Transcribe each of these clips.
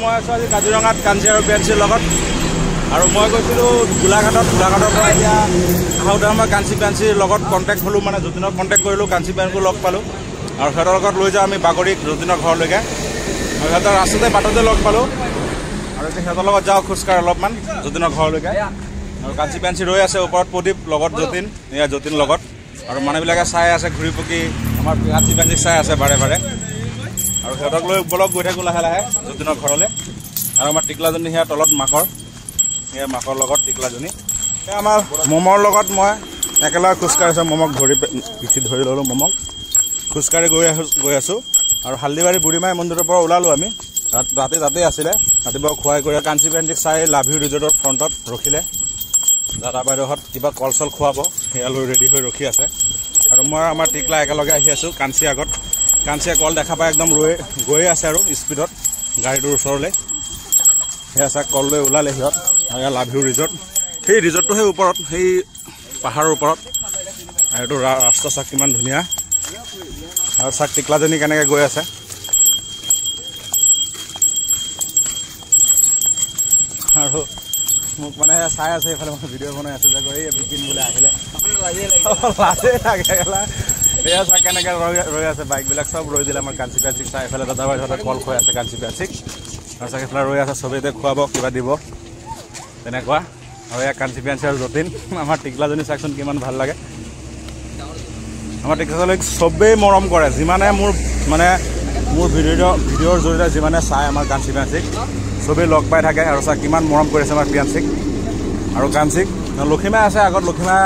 মই আছোঁ আজি কাজিৰঙাত কাঞ্চি আৰু পিয়াঞ্চিৰ লগত আৰু মই গৈছিলোঁ গোলাঘাটৰ পৰা এতিয়া আহোঁতে মই কাঞ্চি পিয়াঞ্চিৰ লগত কণ্টেক্ট হ'লোঁ মানে যতীনক কণ্টেক্ট কৰিলোঁ কাঞ্চি পিয়াঞ্চিক লগ পালোঁ আৰু সিহঁতৰ লগত লৈ যাওঁ আমি বাগৰিক যতীনৰ ঘৰলৈকে আৰু সিহঁতৰ ৰাস্তাতে বাটতে লগ পালোঁ আৰু এতিয়া সিহঁতৰ লগত যাওঁ খোজকাঢ়ি অলপমান যতীনৰ ঘৰলৈকে আৰু কাঞ্চি পিয়াঞ্চি ৰৈ আছে ওপৰত প্ৰদীপ লগত যতীন এয়া যতীন লগত আৰু মানুহবিলাকে চাই আছে ঘূৰি পকি আমাৰ কাঞ্চি পিয়াঞ্চিক চাই আছে বাৰে বাৰে আৰু সিহঁতক লৈ বলক গৈ থাকোঁ লাহে লাহে যতীনৰ ঘৰলৈ আৰু আমাৰ টিকলাজনী সেয়া তলত মাকৰ সেয়া মাকৰ লগত টিকলাজনী সেয়া আমাৰ মমৰ লগত মই একেলগে খোজকাঢ়িছোঁ মমক পিঠিত ধৰি ল'লোঁ মমক খোজকাঢ়ি গৈ আছোঁ আৰু হালদিবাৰী বুঢ়ীমাই মন্দিৰৰ পৰা ওলালোঁ আমি ৰাতি তাতেই আছিলে ৰাতিপুৱা খুৱাই কৰি কাঞ্চি পিয়াঞ্চিক চাই লাভিউ ৰিজৰ্টৰ ফ্ৰণ্টত ৰখিলে দাদা বাইদেউহঁত কিবা কল চল খুৱাব সেয়া লৈ ৰেডি হৈ ৰখি আছে আৰু মই আমাৰ টিকলা একেলগে আহি আছোঁ কাঞ্চি আগত কাঞ্চিয়ে কল দেখা পাই একদম গৈয়ে আছে আৰু স্পীডত গাড়ীটোৰ ওচৰলৈ সেয়া চাক কল লৈ ওলালে সিহঁত আৰু এয়া লাভিউ ৰিজৰ্ট সেই ৰিজৰ্টটো সেই ওপৰত সেই পাহাৰৰ ওপৰত আৰু এইটো ৰাস্তা চাক কিমান ধুনীয়া আৰু চাক টিকলাজনী কেনেকৈ গৈ আছে আৰু মোক মানে চাই আছে এইফালে মই ভিডিঅ' বনাই আছোঁ যে এই বিপিন বোলে আহিলে লাজেই লাগে এয়া চাই কেনেকৈ ৰৈ আছে বাইকবিলাক চব ৰৈ দিলে আমাৰ কাঞ্চি পিয়াঞ্চিক চাই এইফালে দাদা বাইদেউহঁতে কল খুৱাই আছে কাঞ্চি পিয়াঞ্চিক আৰু চাগে এইফালে ৰৈ আছে চবেই এতিয়া খুৱাব কিবা দিব তেনেকুৱা আৰু এয়া কাঞ্চি পিয়াঞ্চি আৰু যতীন আমাৰ টিকলাজনী চাওকচোন কিমান ভাল লাগে আমাৰ টিকলাজনীক চবেই মৰম কৰে যিমানে মোৰ ভিডিঅ'ৰ জৰিয়তে যিমানে চাই আমাৰ কাঞ্চি পিয়াঞ্চিক চবেই লগ পাই থাকে আৰু চাওক কিমান মৰম কৰিছে আমাৰ পিয়াঞ্চিক আৰু কাঞ্চিক লক্ষীমাই আছে আগত লক্ষীমাই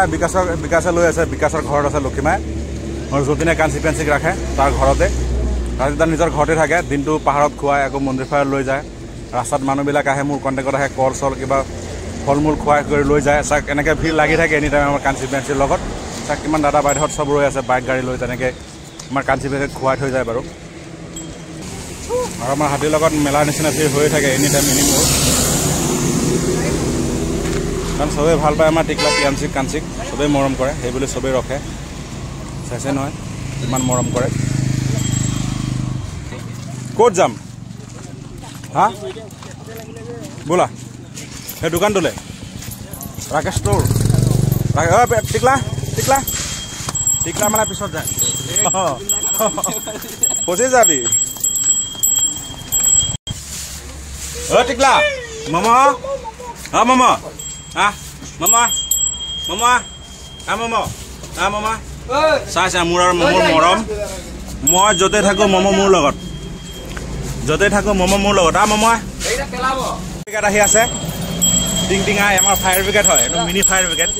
বিকাশে লৈ আছে বিকাশৰ ঘৰত আছে লক্ষীমাই আৰু যতীনে কাঞ্চি পিয়াঞ্চিক ৰাখে তাৰ ঘৰতে ৰাতি তাৰ নিজৰ ঘৰতে থাকে দিনটো পাহাৰত খুৱাই আকৌ মন্দিৰ ফালে লৈ যায় ৰাস্তাত মানুহবিলাক আহে মোৰ কণ্টেক্টত আহে কল চল কিবা ফল মূল খুৱাই কৰি লৈ যায় চাওক এনেকৈ ভিৰ লাগি থাকে এনি টাইম আমাৰ কাঞ্চি পিয়াঞ্চিৰ লগত চাওক কিমান দাদা বাইদেউহঁত চব ৰৈ আছে বাইক গাড়ী লৈ তেনেকৈ আমাৰ কাঞ্চি পিয়াঞ্চিক খুৱাই থৈ যায় বাৰু আৰু আমাৰ হাতীৰ লগত মেলাৰ নিচিনা ভিৰ হৈয়ে থাকে এনি টাইম এনিম'ৰ কাৰণ চবেই ভাল পায় আমাৰ টিকলা পিয়াঞ্চিক কাঞ্চিক চবেই মৰম কৰে সেইবুলি চবেই ৰখে চাইছে নহয় ইমান মৰম কৰে ক'ত যাম হা বোলা সেই দোকানটোলৈ ৰাকেশ ষ্ট'ৰ টিকলা টিকলা টিকলা মানে পিছত যায় ফচি যাবি টিকলা মামা মামা মামা মামা মামা মামা চাইছা মোৰ আৰু মমৰ মৰম মই য'তে থাকোঁ মম মোৰ লগত য'তে থাকোঁ মম মোৰ লগত মামা ব্ৰিগেড আহি আছে টিং টিঙা আমাৰ ফায়াৰ ব্ৰিগেড হয় এইটো মিনি ফায়াৰ ব্ৰিগেড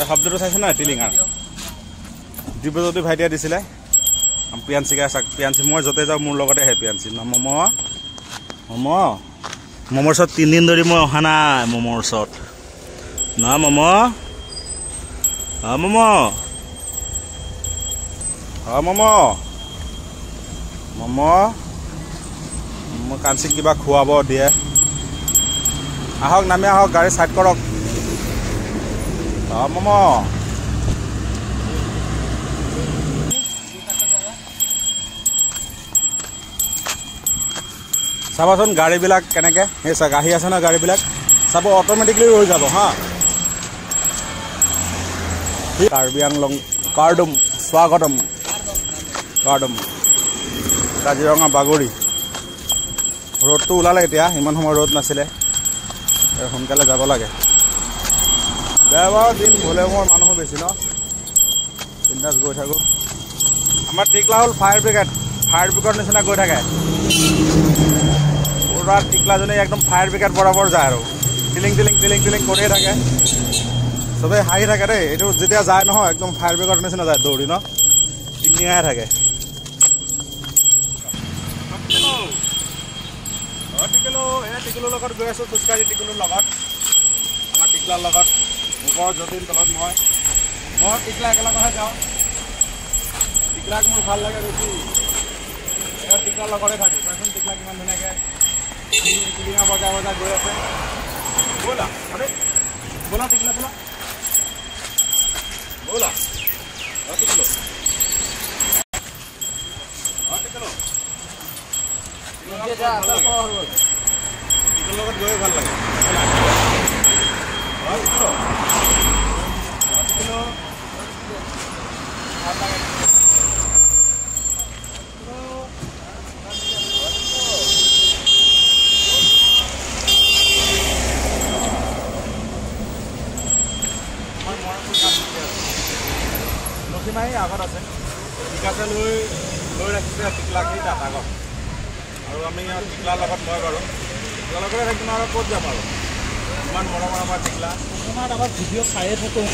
শব্দটো চাইছে নহয় টিলিঙাৰ দিব্যজ্যোতি ভাইটিয়ে দিছিলে পিয়াঞ্চিকে চাওক পিয়াঞ্চি মই য'তে যাওঁ মোৰ লগতে আহে পিয়াঞ্চি মমৰ ওচৰত 3 দিন ধৰি মই অহা নাই মমৰ ওচৰত না মম মই কাঞ্চিক কিবা খুৱাব দিয়ে আহক নামি আহক গাড়ী চাইড কৰক মম চাবাচোন গাড়ীবিলাক কেনেকৈ সেই চাওক আহি আছে ন গাড়ীবিলাক চাব অট'মেটিকলি ৰৈ যাব হা কাৰ্বি আংলং কাৰ্ডুম স্বাগতম কাৰ্ডুম কাজিৰঙা বাগৰি ৰ'দটো ওলালে এতিয়া ইমান সময় ৰ'দ নাছিলে সোনকালে যাব লাগে দেওবাৰৰ দিন ভলে মোৰ মানুহো বেছি ন বিন্দাছ গৈ থাকোঁ আমাৰ টিকলা হ'ল ফায়াৰ ব্ৰিগেড নিচিনা গৈ থাকে পুৰা টিকলাজনী একদম ফায়াৰ ব্ৰিগেড বৰাবৰ যায় আৰু টিলিং কৰিয়ে থাকে চবেই হাঁহি থাকে দেই এইটো যেতিয়া যায় নহয় একদম ফায়াৰ ব্ৰিগেডৰ নিচিনা যায় দৌৰি ন টিঙিঙাই থাকে টিকলুৰ লগত গৈ আছোঁ খোজকাঢ়ি টিকলুৰ লগত আমাৰ টিকলাৰ লগত ওপৰত যতীন তলত মই টিকলা একেলগেহে যাওঁ টিকলাক মোৰ ভাল লাগে বেছি টিকলাৰ লগতে থাকোঁ তাৰপিছত টিকলা কিমান ধুনীয়াকৈ টিলিঙা বজাই গৈ আছে ব'লা টিকলা ব'লা টিকলো লগত গৈ ভাল লাগে লক্ষীমাহী আগত আছে টিকাতে লৈ ৰাখিছে টিকলাখিনি তাত আগত আৰু আমি টিকলাৰ লগত মই বাৰু তেওঁলোকে থাকিম আৰু ক'ত যাম আৰু ইমান মৰমৰ আমাৰ টিকলা তোমাৰ আমাৰ ভিডিঅ' চায়ে থাকোঁ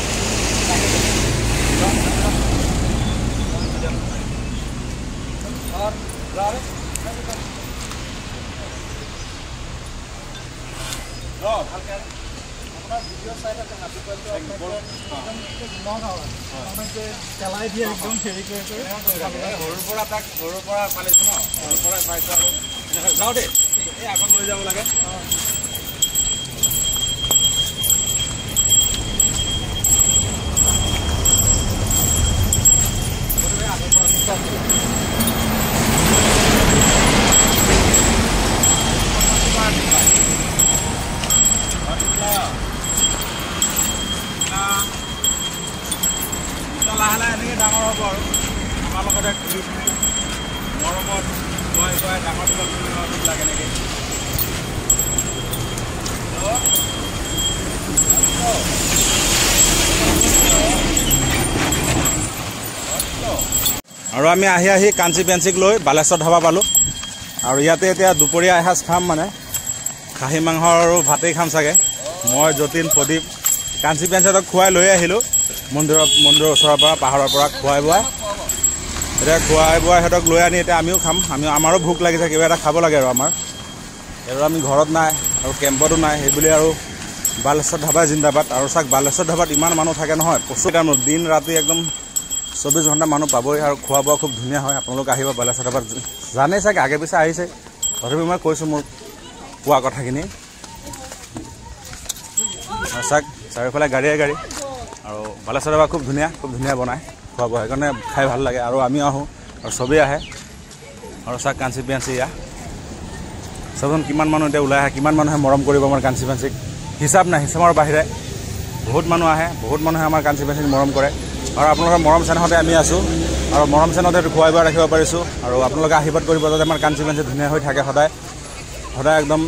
ভালকৈ ভিডিঅ' চাই থাকে পেলাই দিয়ে একদম হেৰি কৰি সৰুৰ পৰা পালিছোঁ ন সৰুৰ পৰাই পাইছোঁ আৰু যাওঁ দেই এই আগত লৈ যাব লাগে লাহে লাহে এনেকৈ ডাঙৰ হ'ব আৰু আমাৰ লগতে ঘূৰি ফুৰি মৰমত গৈ গৈ ডাঙৰ বিলাক বিলাক এনেকৈ আৰু আমি আহি কাঞ্চি পেঞ্চিক লৈ বালেশ্বৰ ধাবা পালোঁ আৰু ইয়াতে এতিয়া দুপৰীয়া এসাঁজ খাম মানে খাহী মাংস আৰু ভাতেই খাম চাগে মই যতীন প্ৰদীপ কাঞ্চি পেঞ্চিহঁতক খুৱাই লৈ আহিলোঁ মন্দিৰৰ ওচৰৰ পৰা পাহাৰৰ পৰা খুৱাই বোৱাই এতিয়া খুৱাই বোৱাই সিহঁতক লৈ আনি এতিয়া আমিও খাম আমাৰো ভোক লাগিছে কিবা এটা খাব লাগে আৰু আমাৰ আৰু আমি ঘৰত নাই আৰু কেম্পতো নাই সেইবুলি আৰু বালেশ্বৰ ধাবা জিন্দাবাদ আৰু চাওক বালেশ্বৰ ধাবাত ইমান মানুহ থাকে নহয় প্ৰচুৰ মানুহ দিন ৰাতি একদম 24 ঘণ্টা মানুহ পাবই আৰু খোৱা বোৱা খুব ধুনীয়া হয় আপোনালোক আহিব বালেশ্বৰ ধাবাত জানেই চাগে আগে পিছে আহিছে তথাপি মই কৈছোঁ মোৰ কোৱা কথাখিনি চাওক চাৰিওফালে গাড়ীয়ে গাড়ী আৰু বালেশ্বৰ ধাবা খুব ধুনীয়া বনায় খোৱা বোৱা সেইকাৰণে খাই ভাল লাগে আৰু আমিও আহোঁ আৰু চবেই আহে আৰু চাওক কাঞ্চি পেঞ্চি ইয়াত চাবচোন কিমান মানুহ এতিয়া ওলাই আহে কিমান মানুহে মৰম কৰিব আমাৰ কাঞ্চি পেঞ্চিক হিচাপ নাই হিচাপৰ বাহিৰে বহুত মানুহ আহে বহুত মানুহে আমাৰ কাঞ্চি পেঞ্চিক মৰম কৰে আৰু আপোনালোকৰ মৰম চেনেহতে আমি আছোঁ আৰু মৰম চেনেহতে খুৱাই বোৱাই ৰাখিব পাৰিছোঁ আৰু আপোনালোকে আশীৰ্বাদ কৰিব যাতে আমাৰ কাঞ্চি পেঞ্চি ধুনীয়া হৈ থাকে সদায় একদম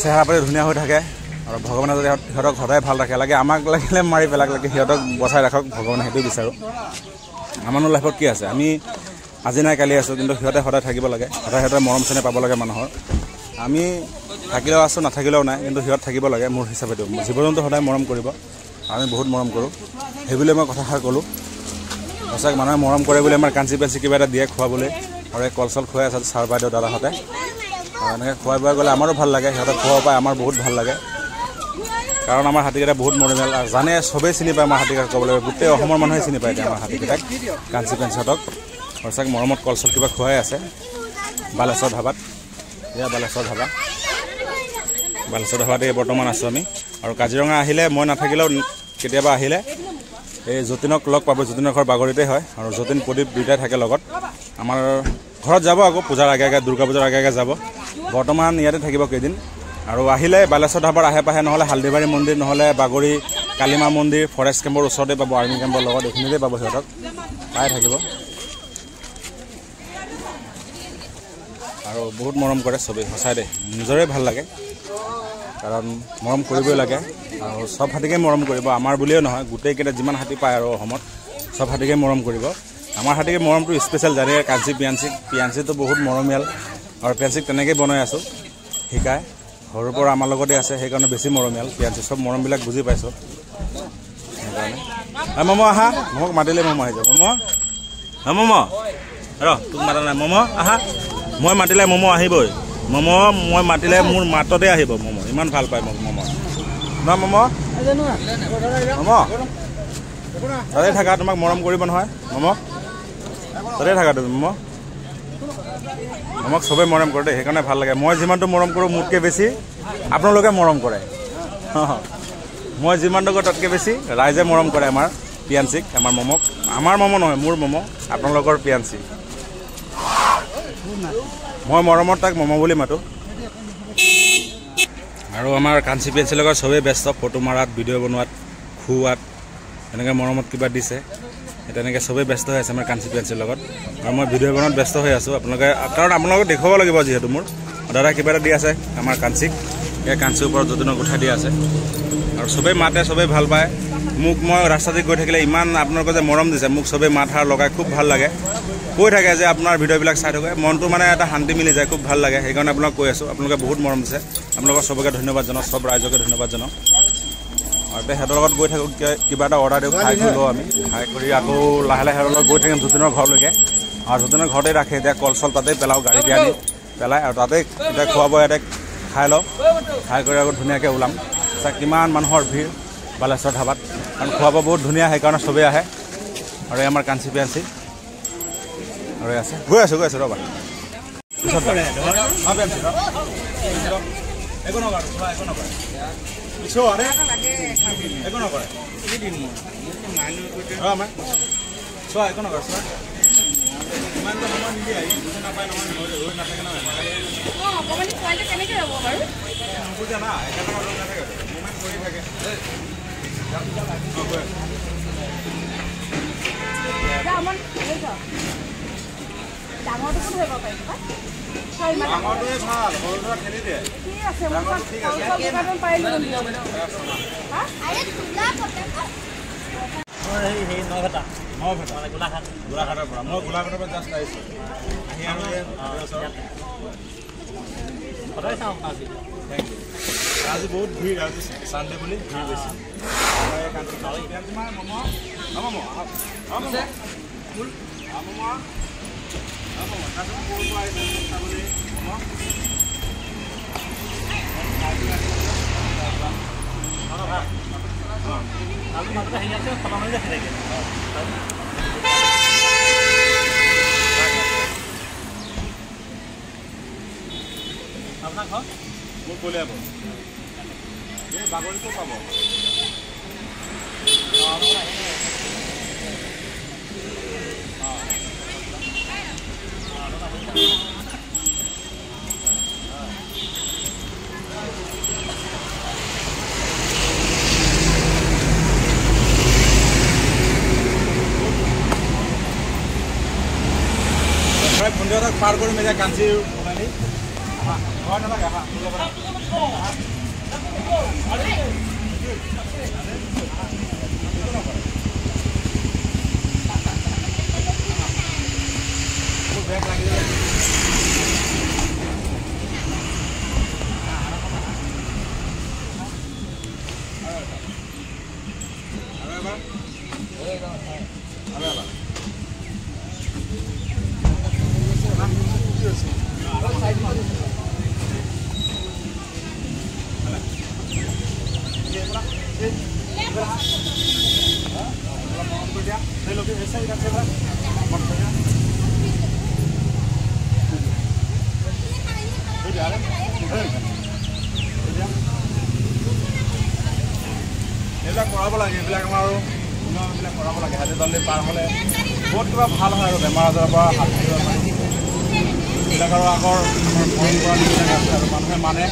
চেহেৰা পাতি ধুনীয়া হৈ থাকে আৰু ভগৱানে যদি সিহঁতক সদায় ভাল ৰাখে লাগে আমাক লাগিলে মাৰি পেলাক লাগে সিহঁতক বচাই ৰাখক ভগৱানে সেইটো বিচাৰোঁ আমাৰনো লাইফত কি আছে আমি আজি নাই কালি আছোঁ কিন্তু সিহঁতে সদায় থাকিব লাগে সিহঁতে মৰম চেনেহ পাব লাগে মানুহৰ আমি থাকিলেও আছোঁ নাথাকিলেও নাই কিন্তু সিহঁত থাকিব লাগে মোৰ হিচাপেতো জীৱ জন্তু সদায় মৰম কৰিব আমি বহুত মৰম কৰোঁ সেইবুলি মই কথাষাৰ ক'লোঁ সঁচাকৈ মানুহে মৰম কৰে বুলি আমাৰ কাঞ্চি পেঞ্চি কিবা এটা দিয়ে খুৱাবলৈ আৰু এই কল চল খুৱাই আছে ছাৰ বাইদেউ দাদাহঁতে আৰু এনেকৈ খুৱাই বোৱাই গ'লে আমাৰো ভাল লাগে সিহঁতক খুৱাব পাই আমাৰ বহুত ভাল লাগে কাৰণ আমাৰ হাতীকেইটা বহুত মৰমিয়াল আৰু জানে চবেই চিনি পায় আমাৰ হাতীকেইটাক ক'বলৈ গোটেই অসমৰ মানুহে চিনি পায় এতিয়া আমাৰ হাতীকেইটাক কাঞ্চি পেঞ্চিহঁতক সঁচাকৈ মৰমত কল চল কিবা খুৱাই আছে বালেশ্বৰ ধাবাত এয়া বালেশ্বৰ ধাবাতে বৰ্তমান আছোঁ আমি আৰু কাজিৰঙা আহিলে মই নাথাকিলেও কেতিয়াবা আহিলে এই যতীনক লগ পাব যতীনৰ ঘৰ বাগৰিতে হয় আৰু যতীন প্ৰদীপ দুয়োটাই থাকে লগত আমাৰ ঘৰত যাব আকৌ পূজাৰ আগে আগে দুৰ্গা পূজাৰ আগে আগে যাব বৰ্তমান ইয়াতে থাকিব কেইদিন আৰু আহিলে বালেশ্বৰ ধাবাৰ আহে পাহে নহ'লে হালদিবাৰী মন্দিৰ নহ'লে বাগৰি কালিমা মন্দিৰ ফৰেষ্ট কেম্পৰ ওচৰতে পাব আৰ্মি কেম্পৰ লগত এইখিনিতে পাব সিহঁতক পাই থাকিব আৰু বহুত মৰম কৰে চবেই সঁচাই দেই নিজৰে ভাল লাগে কাৰণ মৰম কৰিবই লাগে আৰু চব হাতীকে মৰম কৰিব আমাৰ বুলিয়ে নহয় গোটেইকেইটা যিমান হাতী পায় আৰু অসমত চব হাতীকে মৰম কৰিব আমাৰ হাতীকে মৰমটো স্পেচিয়েল জানে কাঞ্চি পিয়াঞ্চিটো বহুত মৰমীয়াল আৰু পেঞ্চিক তেনেকৈ বনাই আছোঁ শিকাই সৰুৰ পৰা আমাৰ লগতে আছে সেইকাৰণে বেছি মৰমীয়াল পিয়াঞ্চি চব মৰমবিলাক বুজি পাইছোঁ সেইকাৰণে মম আহা মমক মাতিলে মম আহি যাব মম ৰ তোক মাতা নাই মম আহা মই মাতিলে মম আহিবই মই মাতিলে মোৰ মাততে আহিব মম ইমান ভাল পায় মম ন মম তাতে থাকা তোমাক মৰম কৰিব নহয় মম তাতে থাকা তুমি মমক চবেই মৰম কৰে দেই সেইকাৰণে ভাল লাগে মই যিমানটো মৰম কৰোঁ মোতকৈ বেছি আপোনালোকে মৰম কৰে মই যিমানটো কৰোঁ তাতকৈ বেছি ৰাইজে মৰম কৰে আমাৰ পিয়াঞ্চিক আমাৰ মমক আমাৰ মম নহয় মোৰ মম আপোনালোকৰ পিয়াঞ্চি মই মৰমত তাক মম বুলি মাতোঁ আৰু আমাৰ কাঞ্চি পেঞ্চিৰ লগত চবেই ব্যস্ত ফটো মাৰাত ভিডিঅ' বনোৱাত খুওৱাত এনেকৈ মৰমত কিবা দিছে তেনেকৈ চবেই ব্যস্ত হৈ আছে আমাৰ কাঞ্চি পেঞ্চিৰ লগত আৰু মই ভিডিঅ' বনোৱাত ব্যস্ত হৈ আছোঁ আপোনালোকে কাৰণ আপোনালোকক দেখুৱাব লাগিব যিহেতু মোৰ দাদা কিবা এটা দি আছে আমাৰ কাঞ্চিক এই কাঞ্চিৰ ওপৰত যতনক উঠাই দিয়া আছে আৰু চবেই মাতে চবেই ভাল পায় মোক মই ৰাস্তাতে গৈ থাকিলে ইমান আপোনালোকে যে মৰম দিছে মোক চবেই মাত হাৰ লগাই খুব ভাল লাগে কৈ থাকে যে আপোনাৰ ভিডিঅ'বিলাক চাই থাকে মনটো মানে এটা শান্তি মিলি যায় খুব ভাল লাগে সেইকাৰণে আপোনাক কৈ আছোঁ আপোনালোকে বহুত মৰম দিছে আপোনালোকক চবকে ধন্যবাদ জনাওঁ চব ৰাইজকে ধন্যবাদ জনাওঁ আৰু সিহঁতৰ লগত গৈ থাকোঁ কিবা এটা অৰ্ডাৰ দিওঁ খাই কৰি লওঁ আমি খাই কৰি আকৌ লাহে লাহে সিহঁতৰ লগত গৈ থাকিম যতীনৰ ঘৰলৈকে আৰু যতীনৰ ঘৰতে ৰাখে এতিয়া কল চল তাতেই পেলাওঁ গাড়ীতে আনি পেলাই আৰু তাতে এতিয়া খোৱা বোৱা ইয়াতে খাই লওঁ খাই কৰি আকৌ ধুনীয়াকৈ ওলাম কিমান মানুহৰ ভিৰ বালেশ্বৰ ধাবাত কাৰণ খোৱা বোৱা বহুত ধুনীয়া সেইকাৰণে চবেই আহে আৰু আমাৰ কাঞ্চি পেঞ্চি আৰু আছে গৈ আছোঁ ৰ'বা একো নকৰে একো নকৰে চোৱা একো নকৰে চোৱা ইমান সময় নিদিয়ে বুজি নাপায় নহয় ৰৈ নাথাকে নহয় নুবুজে না একেলগে ৰৈ নাথাকে মুভমেণ্ট কৰি থাকে ডাঙৰটোৱে ভাল সৰুটো ঠেলি দিয়ে ঠিক আছে গোলাঘাটৰ পৰা মই গোলাঘাটৰ পৰা জাষ্ট আহিছোঁ আজি বহুত ভিৰ আজি চানডে বুলি ভিৰ বেছি আপোনাৰ ঘৰ মোৰ ক'লে পাব এই বাগৰিটো পাব ভণ্টিহঁতক পাৰ কৰিম এতিয়া কাঞ্চিৰ সোণালী ঘৰ নালাগে বেগ লাগি যায় এইবিলাক কৰাব লাগে এইবিলাক আমাৰ আৰু এইবিলাক কৰাব লাগে হাতে জলদি পাৰ হ'লে বহুত কিবা ভাল হয় আৰু বেমাৰ আজাৰৰ পৰা হাত সাৰিব পাৰি এইবিলাক আৰু আগৰ পৰম্পৰা যিবিলাক আছে আৰু মানুহে মানে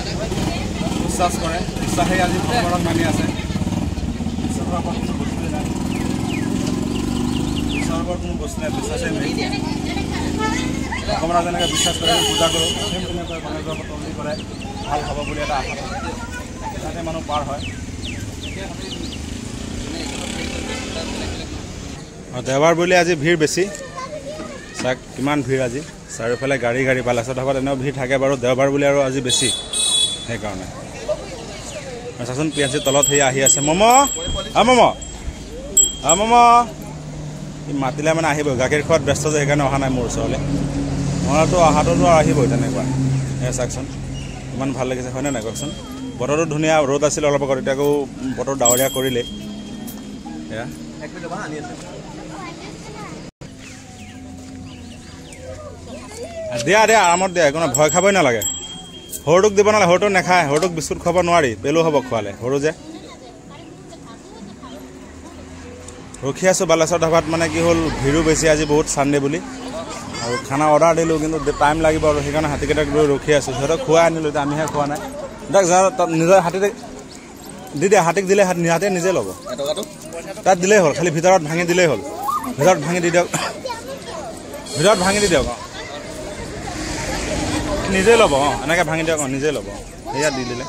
বিশ্বাস কৰে বিশ্বাসেই আজি ভগৱানক মানি আছে ঈশ্বৰৰ ওপৰত কোনো বস্তুৱে নাই ঈশ্বৰৰ ওপৰত কোনো বস্তু নাই বিশ্বাসেই নাই ভগৱানক যেনেকৈ বিশ্বাস কৰে পূজা কৰোঁ সেই তেনেকৈ গণেশৰ ওপৰত তলি কৰে ভাল হ'ব বুলি এটা আশা থাকে তাতে মানুহ পাৰ হয় দেওবাৰ বুলি আজি ভিৰ বেছি চাওক কিমান ভিৰ আজি চাৰিওফালে গাড়ী বালেশ্বৰ ধাবাত এনেও ভিৰ থাকে বাৰু দেওবাৰ বুলি আৰু আজি বেছি সেইকাৰণে চাচোন পিয়াঞ্চিৰ তলত সেই আহি আছে মম মাতিলে মানে আহিবই গাখীৰ খোৱাত ব্যস্ত যে সেইকাৰণে অহা নাই মোৰ ওচৰলৈ নহ'লেতো অহাটোতো আহিবই তেনেকুৱা চাওকচোন ইমান ভাল লাগিছে হয়নে নাই কওকচোন বতৰটো ধুনীয়া ৰ'দ আছিলে অলপ আগত এতিয়া আকৌ বতৰ ডাৱৰীয়া কৰিলে এয়া দিয়া আৰামত দিয়া একো ভয় খাবই নালাগে সৰুটোক দিব নালাগে সৰুটোক নাখায় সৰুটোক বিস্কুট খুৱাব নোৱাৰি পেলো হ'ব খোৱালে সৰু যে ৰখি আছোঁ বালেশ্বৰ ধাবাত মানে কি হ'ল ভিৰো বেছি আজি বহুত চানডে বুলি আৰু খানা অৰ্ডাৰ দিলোঁ কিন্তু টাইম লাগিব আৰু সেইকাৰণে হাতীকেইটাক লৈ ৰখি আছোঁ সিহঁতক খোৱাই আনিলোঁ এতিয়া আমিহে খোৱা নাই দেখ যা নিজৰ হাতেতে দি দে হাতেক দিলে হাতে নিজে ল'ব তাত দিলেই হ'ল খালি ভিতৰত ভাঙি দিলেই হ'ল ভিতৰত ভাঙি দি দিয়ক ভিতৰত ভাঙি দি দিয়ক নিজে ল'ব এনেকৈ ভাঙি দিয়ক নিজে ল'ব সেয়া দি দিলে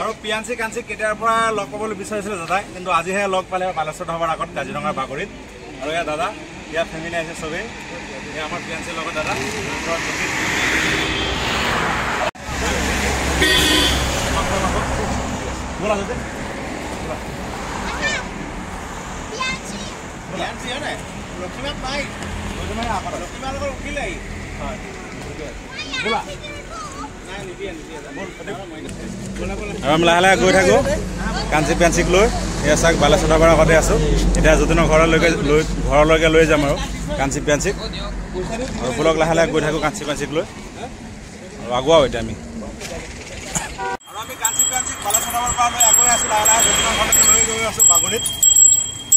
আৰু পিয়াঞ্চি কাঞ্চি কেতিয়াৰ পৰা লগ পাবলৈ বিচাৰিছিলে দাদাই কিন্তু আজিহে লগ পালে বালেশ্বৰ ধাবাৰ আগত কাজিৰঙাৰ বাগৰিত আৰু এয়া দাদা ইয়াৰ ফেমিলি আছে চবেই এয়া আমাৰ পিয়াঞ্চিৰ লগত দাদা আৰু আমি লাহে লাহে গৈ থাকোঁ কাঞ্চি পেঞ্চিক লৈ এয়া চাওক বালেশ্বৰ ধাবাৰ আগতে আছোঁ এতিয়া যতীনৰ ঘৰলৈকে লৈ যাম আৰু কাঞ্চি পেঞ্চিক আৰু বলক লাহে লাহে গৈ থাকোঁ কাঞ্চি পেঞ্চিক লৈ আৰু আগুৱাও এতিয়া আমি আৰু আমি কাঞ্চি পেঞ্চিক বালেশ্বৰ ধাবাৰ পৰা লৈ আগুৱাই আছোঁ লাহে লাহে যতীনৰ ঘৰলৈকে লৈ গৈ আছোঁ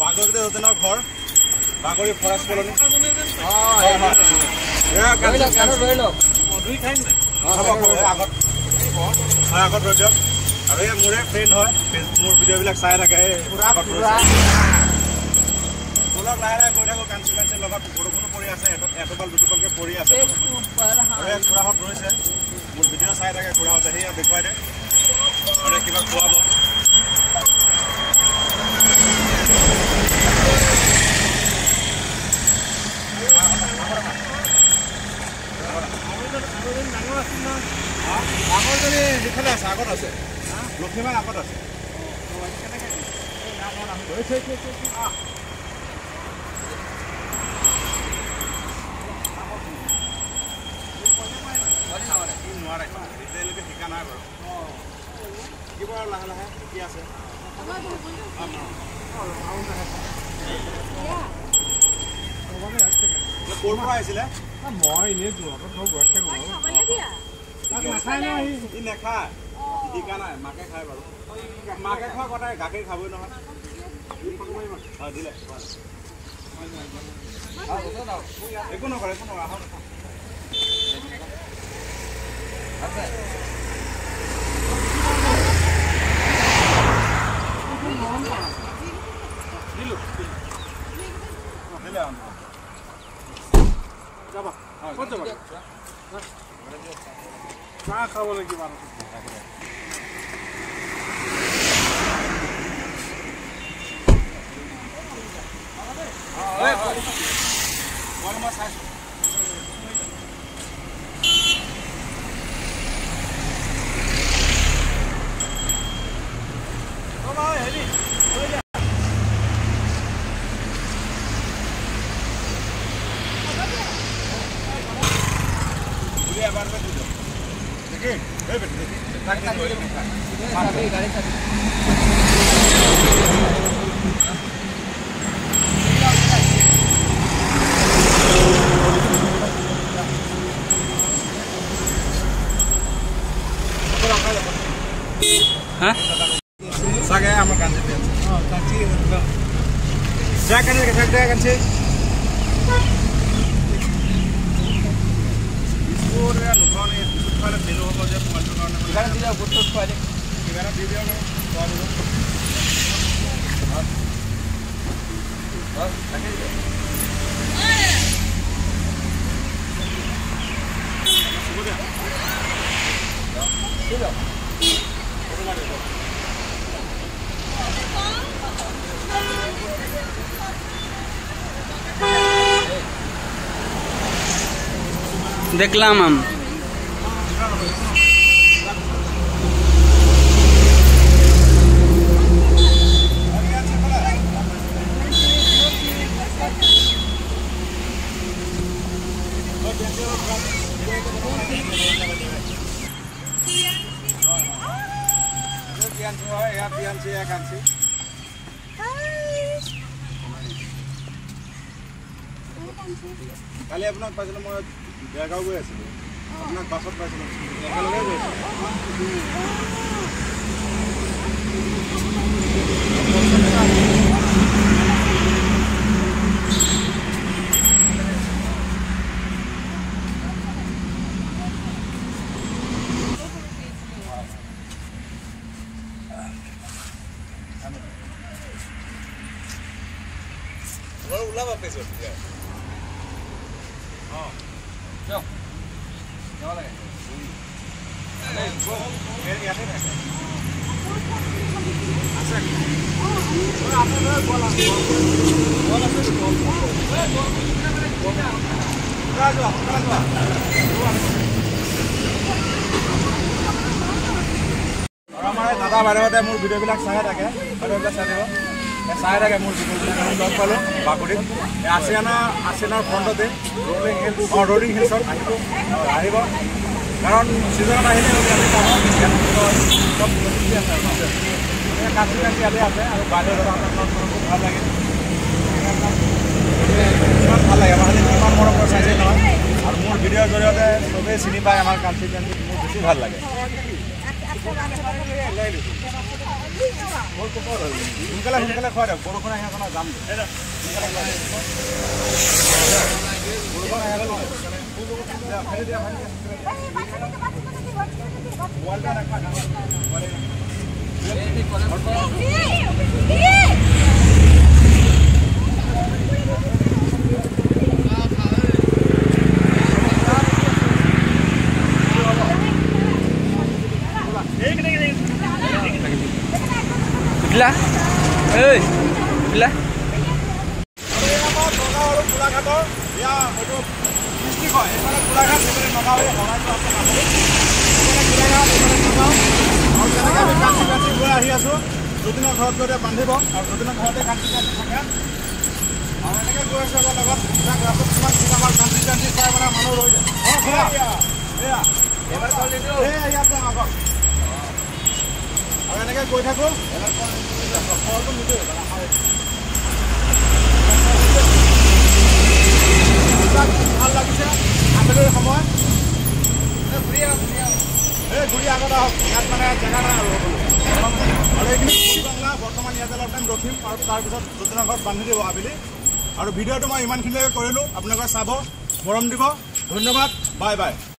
বাগৰিতে যতীনৰ ঘৰ বাগৰি ফৰেষ্ট কলনী আগত ৰৈ দিয়ক আৰু এই মোৰে ফ্ৰেণ্ড হয় মোৰ ভিডিঅ'বিলাক চাই থাকে আগত বলক লাহে লাহে গৈ থাকোঁ কাঞ্চি পেঞ্চিৰ লগত বৰষুণো পৰি আছে এটোপাল দুটোপালকৈ পৰি আছে আৰু এই খুৰাহঁত ৰৈছে মোৰ ভিডিঅ' চাই থাকে খুৰাহঁতে সেয়া দেখুৱাই দে আৰু কিবা খুৱাব ডাঙৰজনী সিফালে আছে আগত আছে লক্ষ্মীবাই আগত আছে নোৱাৰে এতিয়ালৈকে শিকা নাই বাৰু শিকিব আৰু লাহে লাহে শিকি আছে ক'ৰ পৰা আহিছিলে মই এনেই নেখায় শিকা নাই মাকে খায় বাৰু মাকে খোৱা কথা গাখীৰ খাবই নহয় দিলে একো নকৰে একো নকৰে দিলো দিলে যাবা ক'ত যাবা চাহ খাব লাগিব Saga ama kanci pianci. Oh, kanci itu. Jangan ni kesakit kanci. Isur ya, nukan ni kalau video apa je pemantauan. Kita video foto sekali. Kita video ni. দেখলাম আমি কালি আপোনাক পাইছিলোঁ মই বেয়াগাঁও গৈ আছিলোঁ আপোনাক বাছত পাইছিলোঁ একেলগে গৈছোঁ ওলাবা পেছত আমাৰ দাদা বাইদেউহঁতে মোৰ ভিডিঅ'বিলাক চাই থাকে বাইদেউবিলাক চাই থাকে মোৰ ভিডিঅ'বিলাক আমি লগ পালোঁ বাকুৰিত আছিয়ানাৰ ফ্ৰণ্টতে ৰ'লিং হিলছত আহিব কাৰণ ছিজনত আহিলে আমি পাব চব কাঞ্চি ইয়াতে আছে আৰু বাইদেউ দাদা খুব ভাল লাগে ইমান ভাল লাগে আমাৰ ইমান মৰম চাইছে নহয় আৰু মোৰ ভিডিঅ'ৰ জৰিয়তে চবেই চিনি পায় আমাৰ কাঞ্চি মোৰ বেছি ভাল লাগে সোনকালে খুৱাই দিয়ক বৰষুণ আহি আপোনাৰ যাম Bila? Hey, bila? দুদিনৰ ঘৰত গৈ বান্ধিব আৰু দুদিনৰ ঘৰতে কাঞ্চি থাকে আৰু এনেকৈ গৈ আছে লগত আমাৰ কাঞ্চি চাই মানে মানুহ ৰৈ যায় আৰু এনেকৈ গৈ থাকোঁ ভাল লাগিছে আবেলিৰ সময় ঘূৰি আগত আহক ইয়াত মানে জেগা নাই আৰু এইখিনি বাংলা বৰ্তমান ইয়াতে অলপ টাইম ৰখিম আৰু তাৰপিছত দুদিনৰ ঘৰত বান্ধি দিব আবেলি আৰু ভিডিঅ'টো মই ইমানখিনিলৈকে কৰিলোঁ আপোনালোকে চাব মৰম দিব ধন্যবাদ বাই বাই